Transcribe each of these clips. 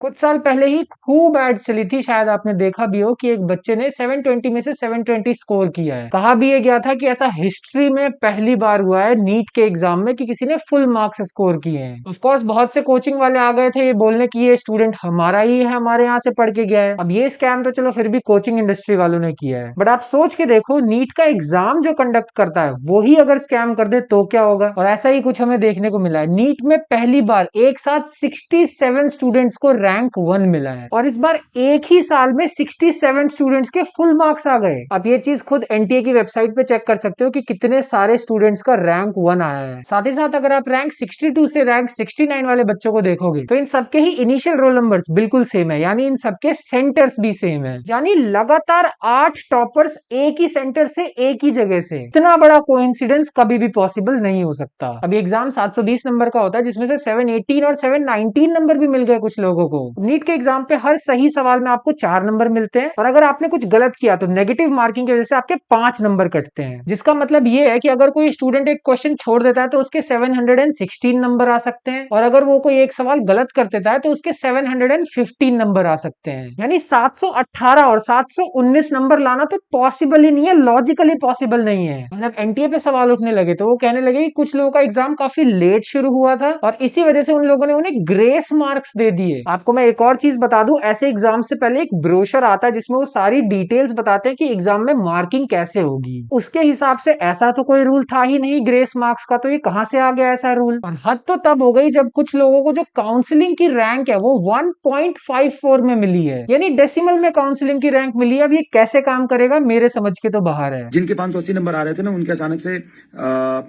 कुछ साल पहले ही खूब एड चली थी, शायद आपने देखा भी हो कि एक बच्चे ने 720 में से 720 स्कोर किया है। कहा भी ये गया था कि ऐसा हिस्ट्री में पहली बार हुआ है नीट के एग्जाम में कि किसी ने फुल मार्क्स स्कोर किए हैं। ऑफ कोर्स बहुत से कोचिंग वाले आ गए थे ये बोलने की ये स्टूडेंट हमारा ही है, हमारे यहाँ से पढ़ के गया है। अब ये स्कैम तो चलो फिर भी कोचिंग इंडस्ट्री वालों ने किया है, बट आप सोच के देखो नीट का एग्जाम जो कंडक्ट करता है वो ही अगर स्कैम कर दे तो क्या होगा। और ऐसा ही कुछ हमें देखने को मिला है। नीट में पहली बार एक साथ 67 स्टूडेंट्स को रैंक 1 मिला है और इस बार एक ही साल में 67 स्टूडेंट्स के फुल मार्क्स आ गए। आप ये चीज खुद एनटीए की वेबसाइट पे चेक कर सकते हो कि कितने सारे स्टूडेंट्स का रैंक 1 आया है। साथ ही साथ अगर आप रैंक 62 से रैंक 69 वाले बच्चों को देखोगे तो इन सबके ही इनिशियल रोल नंबर्स बिल्कुल सेम है, यानी इन सबके सेंटर्स भी सेम है। यानी लगातार 8 टॉपर्स एक ही सेंटर से एक ही जगह से। इतना बड़ा कोइंसिडेंस कभी भी पॉसिबल नहीं हो सकता। अभी एग्जाम 720 नंबर का होता है जिसमें से 718 और 719 नंबर भी मिल गए कुछ लोगों को। नीट के एग्जाम पे हर सही सवाल में आपको 4 नंबर मिलते हैं और अगर आपने कुछ गलत किया तो नेगेटिव मार्किंग की वजह से आपके 5 नंबर कटते हैं। जिसका मतलब ये है कि अगर कोई स्टूडेंट एक क्वेश्चन छोड़ देता है तो उसके 716 नंबर आ सकते हैं और अगर वो कोई एक सवाल गलत कर देता है तो उसके 715 नंबर आ सकते हैं। यानी 718 और 719 नंबर लाना तो पॉसिबल ही नहीं है, लॉजिकली पॉसिबल नहीं है। मतलब एनटीए पे सवाल उठने लगे तो वो कहने लगे कि कुछ लोगों का एग्जाम काफी लेट शुरू हुआ था और इसी वजह से उन लोगों ने उन्हें ग्रेस मार्क्स दे दिए। आपको मैं एक और चीज बता दूं, ऐसे एग्जाम से पहले एक ब्रोशर आता है जिसमें वो सारी डिटेल्स बताते हैं कि एग्जाम में मार्किंग कैसे होगी। उसके हिसाब से ऐसा तो कोई रूल था ही नहीं ग्रेस मार्क्स का, तो ये कहां से आ गया ऐसा रूल। और हद तो तब हो गई जब कुछ लोगों को जो काउंसलिंग की रैंक है वो 1.54 में मिली है, यानी डेसिमल में काउंसलिंग की रैंक मिली है। अब ये कैसे काम करेगा मेरे समझ के तो बाहर है। जिनके 580 नंबर आ रहे थे ना उनके अचानक से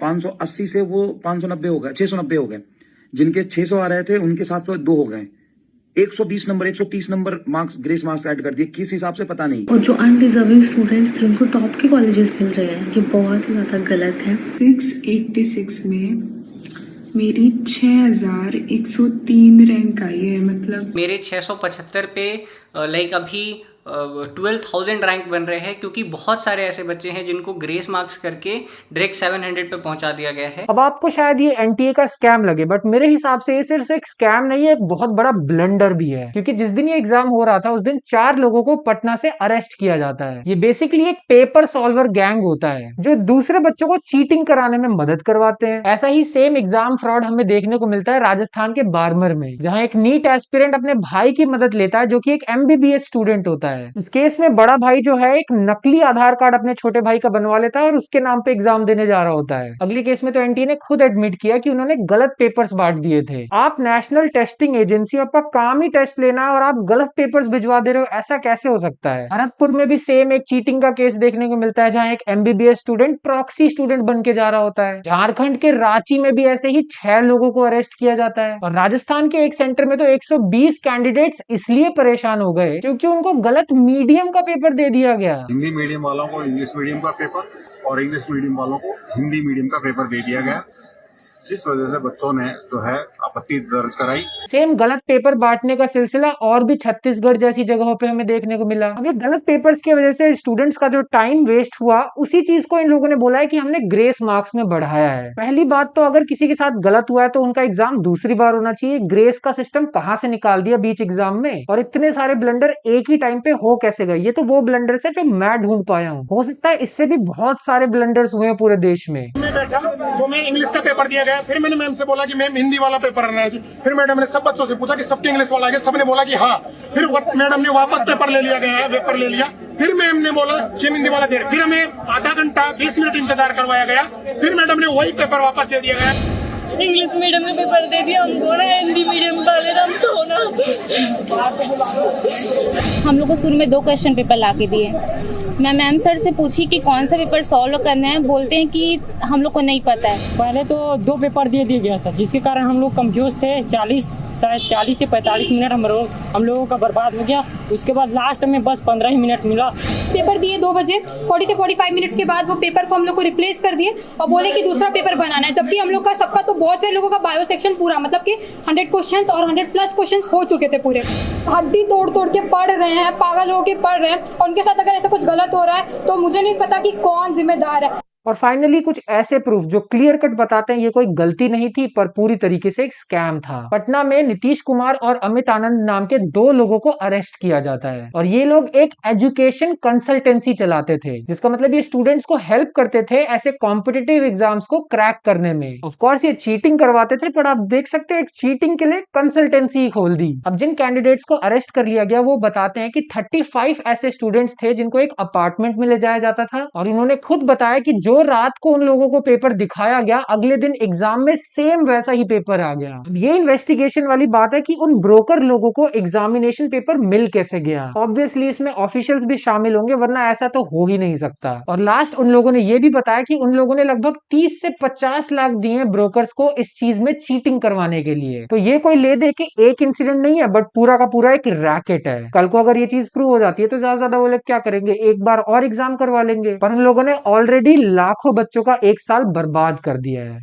580 से वो 590 हो गए, 690 हो गए। जिनके 600 आ रहे थे उनके 702 हो गए। 120 number 130 number marks grace marks add कर दिए, किस हिसाब से पता नहीं। और जो अनडिजर्विंग स्टूडेंट्स थे उनको टॉप के कॉलेजेस मिल रहे हैं, ये बहुत ही ज्यादा गलत है। 686 में मेरी 6103 रैंक आई है। मतलब मेरे 675 पे लाइक अभी 12,000 रैंक बन रहे हैं, क्योंकि बहुत सारे ऐसे बच्चे हैं जिनको ग्रेस मार्क्स करके डायरेक्ट 700 पे पहुंचा दिया गया है। अब आपको शायद ये एनटीए का स्कैम लगे, बट मेरे हिसाब से ये सिर्फ एक स्कैम नहीं है, एक बहुत बड़ा ब्लंडर भी है। क्योंकि जिस दिन ये एग्जाम हो रहा था उस दिन 4 लोगों को पटना से अरेस्ट किया जाता है। ये बेसिकली एक पेपर सॉल्वर गैंग होता है जो दूसरे बच्चों को चीटिंग कराने में मदद करवाते हैं। ऐसा ही सेम एग्जाम फ्रॉड हमें देखने को मिलता है राजस्थान के बारमर में, जहाँ एक नीट एस्पिरेंट अपने भाई की मदद लेता है जो कि एक एमबीबीएस स्टूडेंट होता है। इस केस में बड़ा भाई जो है एक नकली आधार कार्ड अपने छोटे भाई का बनवा लेता है और उसके नाम पे एग्जाम देने जा रहा होता है। अगले केस में तो एनटीए ने खुद एडमिट किया कि उन्होंने गलत पेपर्स बांट दिए थे। आप नेशनल टेस्टिंग एजेंसी, आपका काम ही टेस्ट लेना है और आप गलत पेपर्स भिजवा दे रहे हो, ऐसा कैसे हो सकता है। भरतपुर में भी सेम एक चीटिंग का केस देखने को मिलता है जहाँ एक एमबीबीएस स्टूडेंट प्रॉक्सी स्टूडेंट बन के जा रहा होता है। झारखंड के रांची में भी ऐसे ही 6 लोगों को अरेस्ट किया जाता है और राजस्थान के एक सेंटर में तो 120 कैंडिडेट्स इसलिए परेशान हो गए क्योंकि उनको गलत मीडियम का पेपर दे दिया गया। हिंदी मीडियम वालों को इंग्लिश मीडियम का पेपर और इंग्लिश मीडियम वालों को हिंदी मीडियम का पेपर दे दिया गया, जिस वजह से बच्चों ने जो है आपत्ति दर्ज कराई। सेम गलत पेपर बांटने का सिलसिला और भी छत्तीसगढ़ जैसी जगहों पे हमें देखने को मिला। अब ये गलत पेपर्स की वजह से स्टूडेंट्स का जो टाइम वेस्ट हुआ, उसी चीज को इन लोगों ने बोला है कि हमने ग्रेस मार्क्स में बढ़ाया है। पहली बात तो अगर किसी के साथ गलत हुआ है तो उनका एग्जाम दूसरी बार होना चाहिए। ग्रेस का सिस्टम कहाँ से निकाल दिया बीच एग्जाम में, और इतने सारे ब्लंडर एक ही टाइम पे हो कैसे गए। ये तो वो ब्लंडर है जो मैं ढूंढ पाया हूँ। हो सकता है इससे भी बहुत सारे ब्लंडर्स हुए पूरे देश में। मैं बैठा तो मैं इंग्लिश का पेपर दिया गया, फिर मैंने मैम से बोला कि मैम हिंदी वाला पेपर आना है। फिर मैडम ने सब बच्चों से पूछा कि सबके इंग्लिश वाला है, सबने बोला कि हाँ। फिर मैडम ने वापस पेपर ले लिया गया है, पेपर ले लिया। फिर मैम ने बोला कि हिंदी वाला दे, फिर हमें आधा घंटा 20 मिनट इंतजार करवाया गया। फिर मैडम ने वही पेपर वापस दे दिया गया। इंग्लिश मीडियम में पेपर दे दिया हमको ना, हिंदी मीडियम वाले हम तो ना। हम लोग को शुरू में 2 क्वेश्चन पेपर ला के दिए। मैं मैम सर से पूछी कि कौन सा पेपर सॉल्व करना है, बोलते हैं कि हम लोग को नहीं पता है। पहले तो 2 पेपर दे दिया गया था जिसके कारण हम लोग कंफ्यूज थे। 40 से 45 मिनट हम लोगों का बर्बाद हो गया। उसके बाद लास्ट में बस 15 ही मिनट मिला। पेपर दिए 2 बजे, 40 से 45 मिनट्स के बाद वो पेपर को हम लोग को रिप्लेस कर दिए और बोले कि दूसरा पेपर बनाना है। जबकि हम लोग का सबका तो बहुत से लोगों का बायो सेक्शन पूरा मतलब कि 100 क्वेश्चंस और 100+ क्वेश्चंस हो चुके थे पूरे। हड्डी तोड़ तोड़ के पढ़ रहे हैं, पागल होके पढ़ रहे हैं और उनके साथ अगर ऐसा कुछ गलत हो रहा है तो मुझे नहीं पता कि कौन जिम्मेदार है। और फाइनली कुछ ऐसे प्रूफ जो क्लियर कट बताते हैं ये कोई गलती नहीं थी पर पूरी तरीके से एक स्कैम था। पटना में नीतीश कुमार और अमित आनंद नाम के 2 लोगों को अरेस्ट किया जाता है और ये लोग एक एजुकेशन कंसल्टेंसी चलाते थे, जिसका मतलब ये स्टूडेंट्स को हेल्प करते थे ऐसे कॉम्पिटिटिव एग्जाम्स को क्रैक करने में। ऑफ कोर्स ये चीटिंग करवाते थे, पर आप देख सकते हैं एक चीटिंग के लिए कंसल्टेंसी खोल दी। अब जिन कैंडिडेट्स को अरेस्ट कर लिया गया वो बताते हैं कि 35 ऐसे स्टूडेंट्स थे जिनको एक अपार्टमेंट में ले जाया जाता था और उन्होंने खुद बताया कि जो रात को उन लोगों को पेपर दिखाया गया अगले दिन एग्जाम में सेम वैसा ही पेपर आ गया। अब ये इन्वेस्टिगेशन वाली बात है कि उन ब्रोकर लोगों को एग्जामिनेशन पेपर मिल कैसे गया। ऑब्वियसली इसमें ऑफिशियल्स भी शामिल होंगे, वरना ऐसा तो हो ही नहीं सकता। और लास्ट उन लोगों ने ये भी बताया कि उन लोगों ने लगभग 30 से 50 लाख दिए ब्रोकर्स को इस चीज में चीटिंग करवाने के लिए। तो ये कोई ले दे के एक इंसिडेंट नहीं है, बट पूरा का पूरा एक रैकेट है। कल को अगर ये चीज प्रूव हो जाती है तो ज्यादा वो लोग क्या करेंगे, एक बार और एग्जाम करवा लेंगे। पर उन लोगों ने ऑलरेडी लाखों बच्चों का एक साल बर्बाद कर दिया है।